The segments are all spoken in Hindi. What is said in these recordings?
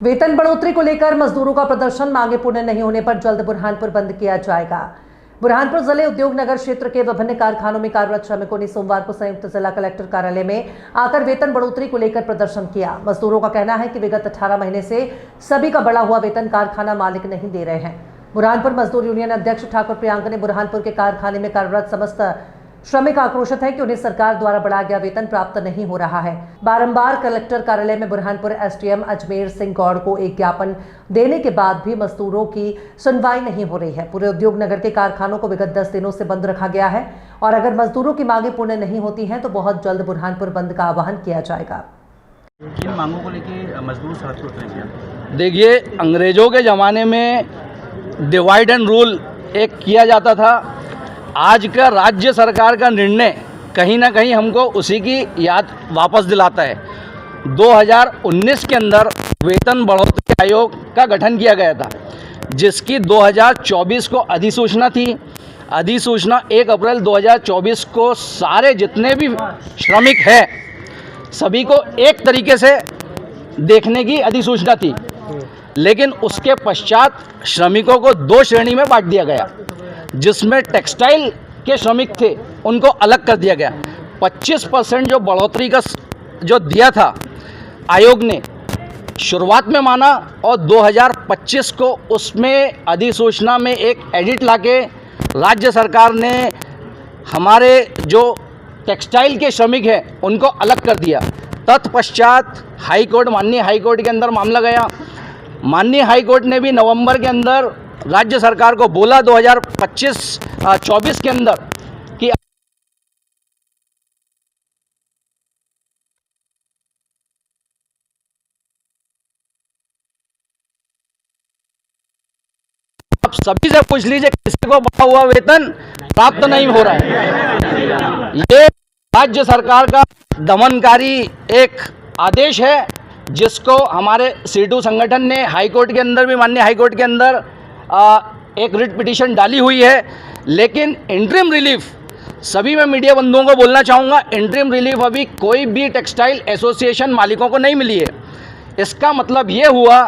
वेतन बढ़ोतरी को लेकर मजदूरों का प्रदर्शन, मांगे पूर्ण नहीं होने पर जल्द बुरहानपुर बंद किया जाएगा। बुरहानपुर जिले उद्योग नगर क्षेत्र के विभिन्न कारखानों में कार्यरत श्रमिकों ने सोमवार को संयुक्त जिला कलेक्टर कार्यालय में आकर वेतन बढ़ोतरी को लेकर प्रदर्शन किया। मजदूरों का कहना है कि विगत 18 महीने से सभी का बढ़ा हुआ वेतन कारखाना मालिक नहीं दे रहे हैं। बुरहानपुर मजदूर यूनियन अध्यक्ष ठाकुर प्रियांक ने बुरहानपुर के कारखाने में कार्यरत समस्त श्रमिक आक्रोशित है कि उन्हें सरकार द्वारा बढ़ाया गया वेतन प्राप्त नहीं हो रहा है। बारंबार कलेक्टर कार्यालय में बुरहानपुर एसडीएम अजमेर सिंह गौड़ को एक ज्ञापन देने के बाद भी मजदूरों की सुनवाई नहीं हो रही है। पूरे उद्योग नगर के कारखानों को विगत 10 दिनों से बंद रखा गया है और अगर मजदूरों की मांगे पूर्ण नहीं होती हैं तो बहुत जल्द बुरहानपुर बंद का आह्वान किया जाएगा। किन मांगों को लेकर मजदूर सड़क पर उतरे? देखिए, अंग्रेजों के ज़माने में डिवाइड एंड रूल एक किया जाता था। आज का राज्य सरकार का निर्णय कहीं ना कहीं हमको उसी की याद वापस दिलाता है। 2019 के अंदर वेतन बढ़ोतरी आयोग का गठन किया गया था, जिसकी 2024 को अधिसूचना थी। अधिसूचना 1 अप्रैल 2024 को सारे जितने भी श्रमिक हैं सभी को एक तरीके से देखने की अधिसूचना थी, लेकिन उसके पश्चात श्रमिकों को 2 श्रेणी में बांट दिया गया, जिसमें टेक्सटाइल के श्रमिक थे उनको अलग कर दिया गया। 25% जो बढ़ोतरी का जो दिया था आयोग ने शुरुआत में माना और 2025 को उसमें अधिसूचना में एक एडिट लाके राज्य सरकार ने हमारे जो टेक्सटाइल के श्रमिक हैं उनको अलग कर दिया। तत्पश्चात हाईकोर्ट, माननीय हाईकोर्ट के अंदर मामला गया। माननीय हाईकोर्ट ने भी नवंबर के अंदर राज्य सरकार को बोला 2025-24 के अंदर कि आप सभी से पूछ लीजिए किसी को बढ़ा हुआ वेतन प्राप्त नहीं हो रहा है। ये राज्य सरकार का दमनकारी एक आदेश है, जिसको हमारे C2 संगठन ने हाईकोर्ट के अंदर भी, माननीय हाईकोर्ट के अंदर एक रिट पिटीशन डाली हुई है। लेकिन इंटरिम रिलीफ, सभी मैं मीडिया बंधुओं को बोलना चाहूँगा, इंटरिम रिलीफ अभी कोई भी टेक्सटाइल एसोसिएशन मालिकों को नहीं मिली है। इसका मतलब ये हुआ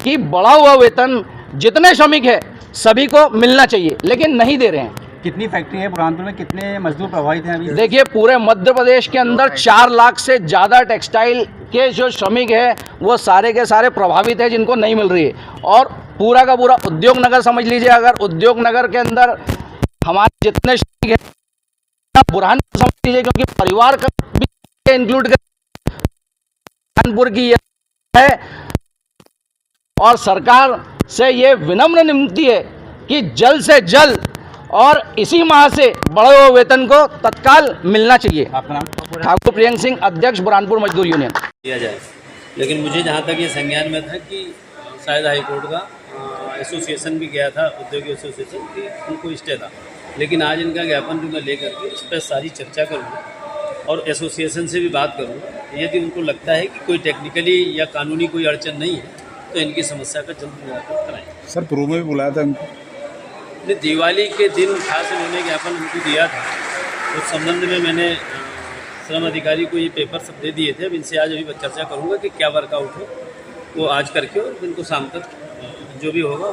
कि बढ़ा हुआ वेतन जितने श्रमिक है सभी को मिलना चाहिए, लेकिन नहीं दे रहे हैं। कितनी फैक्ट्री है बुरहानपुर में, कितने मजदूर प्रभावित हैं अभी? देखिए, पूरे मध्य प्रदेश के अंदर 4 लाख से ज़्यादा टेक्सटाइल के जो श्रमिक हैं वो सारे के सारे प्रभावित हैं, जिनको नहीं मिल रही है। और पूरा का पूरा उद्योग नगर समझ लीजिए, अगर उद्योग नगर के अंदर हमारे जितने श्रमिक हैं, बुरहानपुर समझ लीजिए, क्योंकि परिवार का भी इंक्लूड कर बुरहानपुर की है। और सरकार से ये विनम्र विनती है कि जल्द से जल्द और इसी माह से बढ़े हुए वेतन को तत्काल मिलना चाहिए। आपका नाम? ठाकुर प्रियंक सिंह, अध्यक्ष बुरहानपुर मजदूर यूनियन। दिया जाए, लेकिन मुझे जहाँ तक ये संज्ञान में था कि शायद हाईकोर्ट का एसोसिएशन भी गया था, उद्योगी एसोसिएशन की, उनको स्टे था। लेकिन आज इनका ज्ञापन जो मैं लेकर के इस पर सारी चर्चा करूँगा और एसोसिएशन से भी बात करूँगा। यदि उनको लगता है कि कोई टेक्निकली या कानूनी कोई अड़चन नहीं है तो इनकी समस्या का जल्द निराकरण कराएंगे। सर, पूर्व में भी बुलाया था उनको? दिवाली के दिन खास उन्होंने ज्ञापन उनको दिया था। उस संबंध में मैंने श्रम अधिकारी को ये पेपर सब दे दिए थे। अब इनसे आज अभी चर्चा करूँगा कि क्या वर्कआउट हो वो आज करके और इनको शाम तक जो भी होगा